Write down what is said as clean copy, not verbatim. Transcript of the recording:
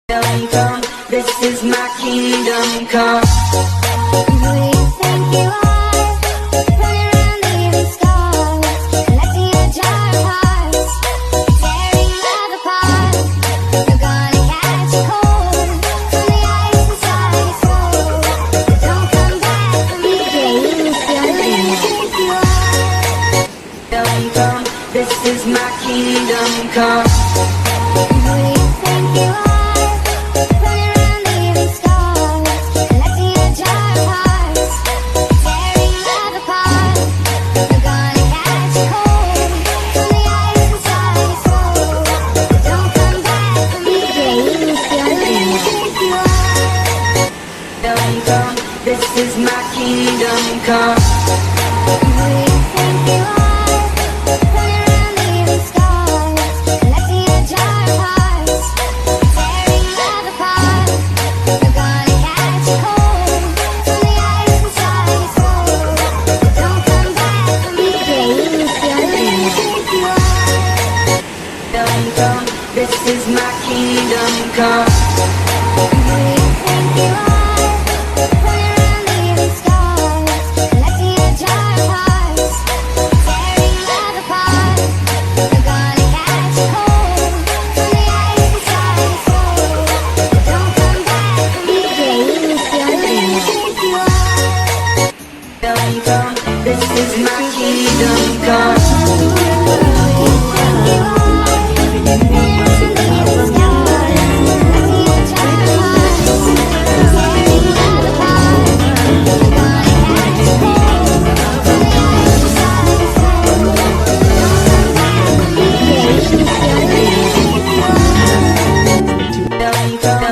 Come, this is my kingdom come. Who do you think you are? Running around leaving scars, collecting a jar of hearts, tearing love apart. You're gonna catch a cold from the ice inside your soul. Don't come back for me. Who do you think you are? Come, this is my kingdom come. Who do you think you are? Running around leaving scars, collecting a jar of hearts, tearing love apart. You're gonna catch a cold from the ice inside your soul. Don't come back for me. Who do you think you are? Come, this is my kingdom come. Who do you think you are? Running around leaving scars, collecting a jar of hearts, tearing love apart. You're gonna catch a cold from the ice inside your soul. Don't come back for me. Who do you think you are? Come, this is my kingdom come. Who do you think you are? Running around leaving scars, collecting a jar of hearts, tearing love apart. You're gonna catch a cold from the ice inside your soul. Don't come back for me. Who do you think you are? Come, this is my kingdom come. Come,